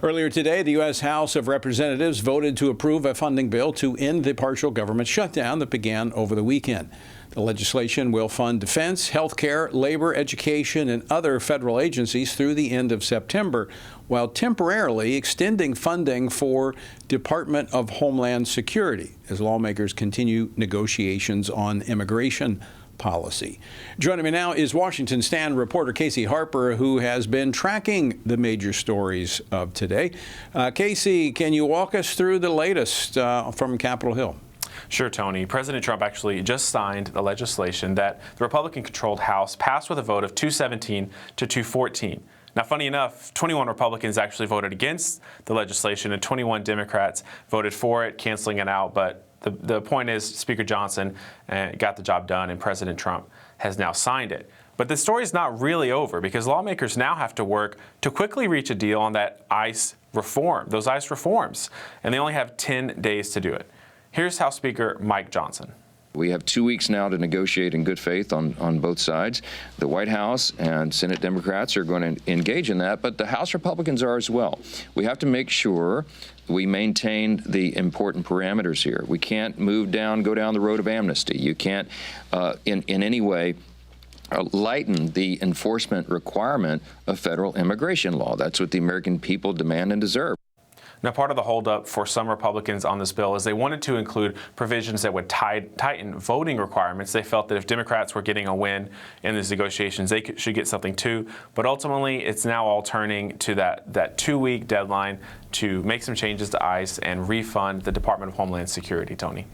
Earlier today, the U.S. House of Representatives voted to approve a funding bill to end the partial government shutdown that began over the weekend. The legislation will fund defense, health care, labor, education, and other federal agencies through the end of September, while temporarily extending funding for Department of Homeland Security as lawmakers continue negotiations on immigration policy. Joining me now is Washington Stand reporter Casey Harper, who has been tracking the major stories of today. Casey, can you walk us through the latest from Capitol Hill? Sure, Tony. President Trump actually just signed the legislation that the Republican-controlled House passed with a vote of 217 to 214. Now, funny enough, 21 Republicans actually voted against the legislation and 21 Democrats voted for it, canceling it out. But the point is, Speaker Johnson got the job done, and President Trump has now signed it. But the story is not really over, because lawmakers now have to work to quickly reach a deal on that ICE reform, those ICE reforms, and they only have 10 days to do it. Here's House Speaker Mike Johnson. We have 2 weeks now to negotiate in good faith on both sides. The White House and Senate Democrats are going to engage in that, but the House Republicans are as well. We have to make sure we maintain the important parameters here. We can't go down the road of amnesty. You can't, in any way, lighten the enforcement requirement of federal immigration law. That's what the American people demand and deserve. Now, part of the holdup for some Republicans on this bill is they wanted to include provisions that would tighten voting requirements. They felt that if Democrats were getting a win in these negotiations, they should get something too. But ultimately, it's now all turning to that 2-week deadline to make some changes to ICE and refund the Department of Homeland Security, Tony.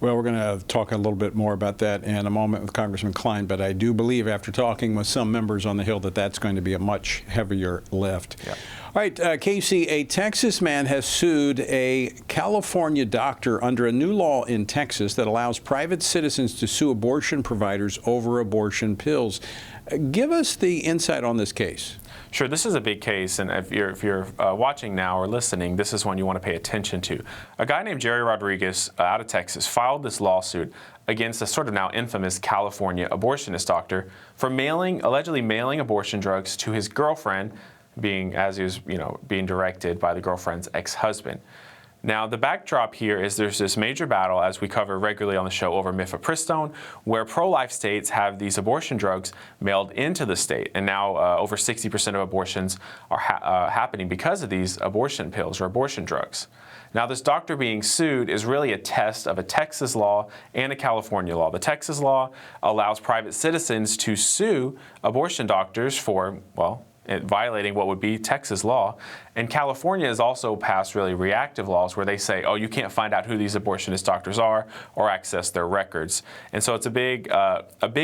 Well, we're going to talk a little bit more about that in a moment with Congressman Klein, but I do believe, after talking with some members on the Hill, that that's going to be a much heavier lift. Yeah. All right, Casey, a Texas man has sued a California doctor under a new law in Texas that allows private citizens to sue abortion providers over abortion pills. Give us the insight on this case. Sure, this is a big case, and if you're watching now or listening, this is one you want to pay attention to. A guy named Jerry Rodriguez out of Texas filed this lawsuit against a sort of now infamous California abortionist doctor for allegedly mailing abortion drugs to his girlfriend, as he was being directed by the girlfriend's ex-husband. Now, the backdrop here is there's this major battle, as we cover regularly on the show, over mifepristone, where pro-life states have these abortion drugs mailed into the state. And now over 60% of abortions are happening because of these abortion pills or abortion drugs. Now, this doctor being sued is really a test of a Texas law and a California law. The Texas law allows private citizens to sue abortion doctors for, well, violating what would be Texas law. And California has also passed really reactive laws where they say, oh, you can't find out who these abortionist doctors are or access their records. And so it's a big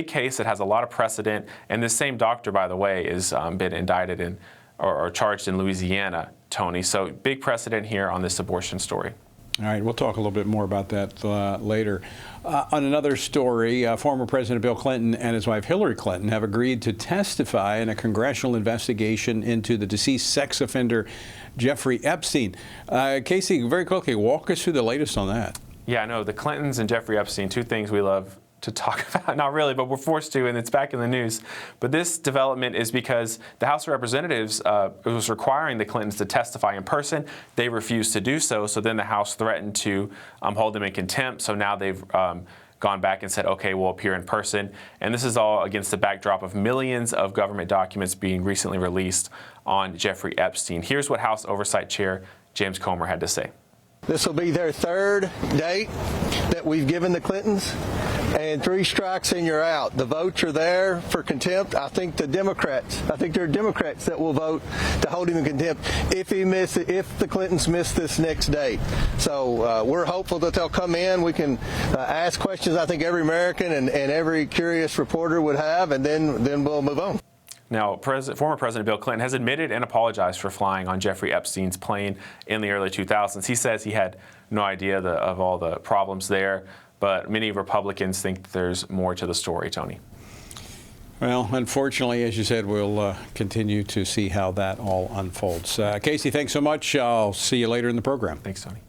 case that has a lot of precedent. And this same doctor, by the way, has been indicted or charged in Louisiana, Tony. So big precedent here on this abortion story. All right, we'll talk a little bit more about that later. On another story, former President Bill Clinton and his wife Hillary Clinton have agreed to testify in a congressional investigation into the deceased sex offender Jeffrey Epstein. Casey, very quickly, walk us through the latest on that. Yeah, I know. The Clintons and Jeffrey Epstein, two things we love to talk about. Not really, but we're forced to, and it's back in the news. But this development is because the House of Representatives was requiring the Clintons to testify in person. They refused to do so, so then the House threatened to hold them in contempt. So now they've gone back and said, okay, we'll appear in person. And this is all against the backdrop of millions of government documents being recently released on Jeffrey Epstein. Here's what House Oversight Chair James Comer had to say. This will be their third date that we've given the Clintons, and 3 strikes and you're out. The votes are there for contempt. I think there are Democrats that will vote to hold him in contempt if the Clintons miss this next date. So we're hopeful that they'll come in. We can ask questions I think every American and every curious reporter would have, and then we'll move on. Now, former President Bill Clinton has admitted and apologized for flying on Jeffrey Epstein's plane in the early 2000s. He says he had no idea of all the problems there, but many Republicans think there's more to the story, Tony. Well, unfortunately, as you said, we'll continue to see how that all unfolds. Casey, thanks so much. I'll see you later in the program. Thanks, Tony.